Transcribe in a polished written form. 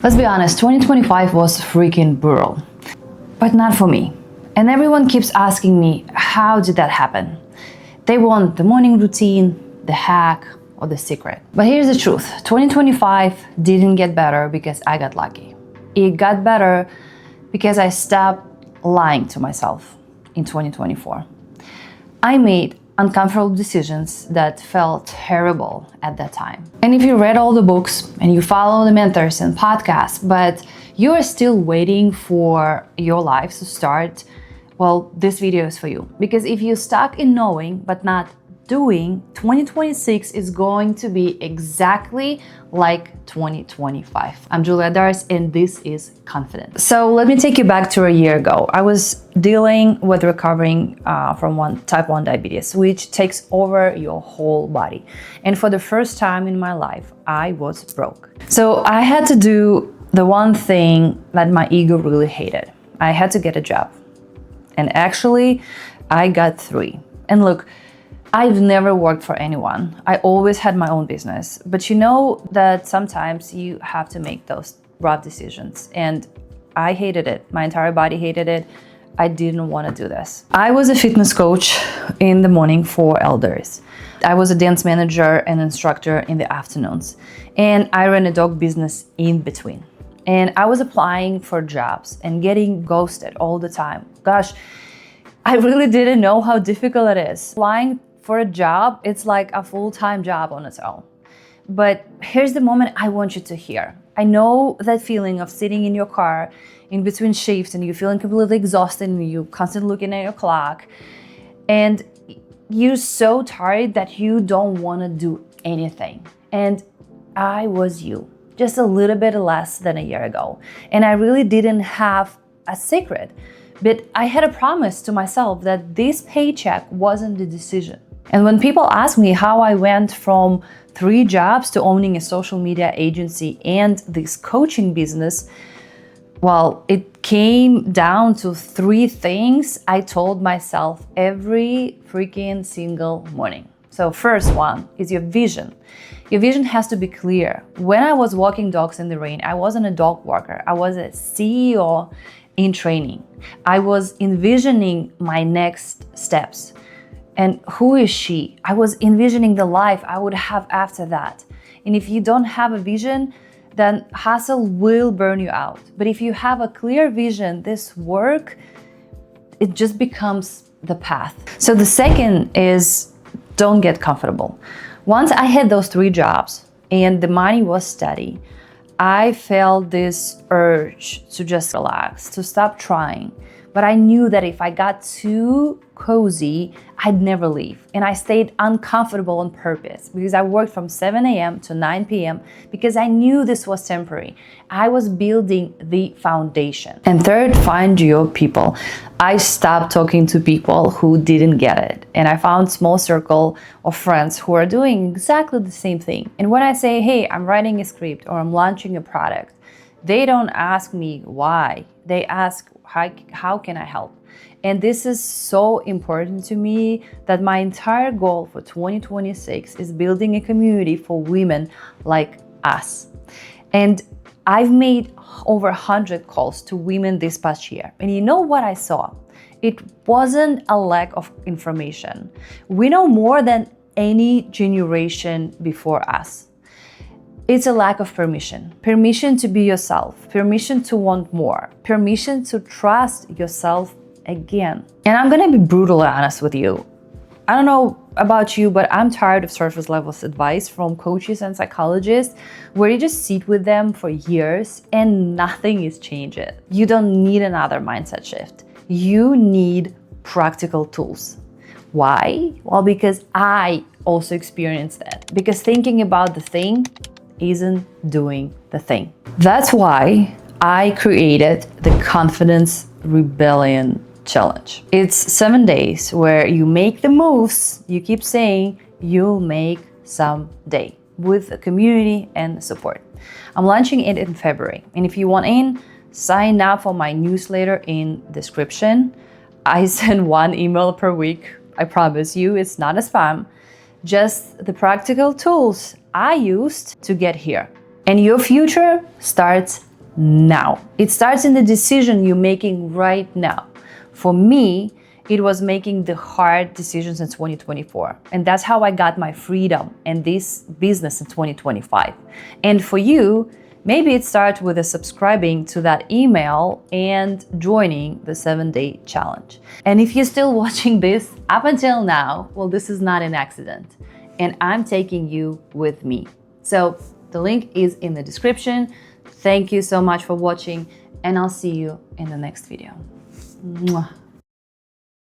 Let's be honest, 2025 was freaking brutal, but not for me. And everyone keeps asking me, how did that happen? They want the morning routine, the hack, or the secret. But here's the truth, 2025 didn't get better because I got lucky. It got better because I stopped lying to myself in 2024. I made uncomfortable decisions that felt terrible at that time. And if you read all the books and you follow the mentors and podcasts, but you are still waiting for your life to start, well, this video is for you. Because if you're stuck in knowing but not doing, 2026 is going to be exactly like 2025. I'm Julia Dars and this is Confident. So let me take you back to a year ago. I was dealing with recovering from type 1 diabetes, which takes over your whole body. And for the first time in my life, I was broke. So I had to do the one thing that my ego really hated. I had to get a job. And actually, I got 3. And look, I've never worked for anyone. I always had my own business. But you know that sometimes you have to make those rough decisions. And I hated it. My entire body hated it. I didn't want to do this. I was a fitness coach in the morning for elders. I was a dance manager and instructor in the afternoons. And I ran a dog business in between. And I was applying for jobs and getting ghosted all the time. Gosh, I really didn't know how difficult it is. Applying for a job, it's like a full-time job on its own. But here's the moment I want you to hear. I know that feeling of sitting in your car in between shifts and you're feeling completely exhausted and you're constantly looking at your clock and you're so tired that you don't want to do anything. And I was you, just a little bit less than a year ago. And I really didn't have a secret, but I had a promise to myself that this paycheck wasn't the decision. And when people ask me how I went from 3 jobs to owning a social media agency and this coaching business, well, it came down to 3 things I told myself every freaking single morning. So first one is your vision. Your vision has to be clear. When I was walking dogs in the rain, I wasn't a dog walker. I was a CEO in training. I was envisioning my next steps. And who is she? I was envisioning the life I would have after that. And if you don't have a vision, then hustle will burn you out. But if you have a clear vision, this work, it just becomes the path. So the second is don't get comfortable. Once I had those 3 jobs and the money was steady, I felt this urge to just relax, to stop trying. But I knew that if I got too cozy, I'd never leave. And I stayed uncomfortable on purpose because I worked from 7 a.m. to 9 p.m. because I knew this was temporary. I was building the foundation. And third, find your people. I stopped talking to people who didn't get it. And I found a small circle of friends who are doing exactly the same thing. And when I say, hey, I'm writing a script or I'm launching a product, they don't ask me why. They ask, how can I help? And this is so important to me that my entire goal for 2026 is building a community for women like us. And I've made over 100 calls to women this past year. And you know what I saw? It wasn't a lack of information. We know more than any generation before us. It's a lack of permission. Permission to be yourself, permission to want more, permission to trust yourself again. And I'm gonna be brutally honest with you. I don't know about you, but I'm tired of surface level advice from coaches and psychologists where you just sit with them for years and nothing is changing. You don't need another mindset shift. You need practical tools. Why? Well, because I also experienced that. Because thinking about the thing isn't doing the thing. That's why I created the Confidence Rebellion Challenge. It's 7 days where you make the moves you keep saying you'll make someday with a community and support. I'm launching it in February. And if you want in, sign up for my newsletter in description. I send 1 email per week. I promise you it's not a spam. Just the practical tools I used to get here. And your future starts now. It starts in the decision you're making right now. For me, it was making the hard decisions in 2024. And that's how I got my freedom and this business in 2025. And for you, maybe it starts with subscribing to that email and joining the 7-day challenge. And if you're still watching this up until now, well, this is not an accident. And I'm taking you with me. So the link is in the description. Thank you so much for watching, and I'll see you in the next video. Mwah.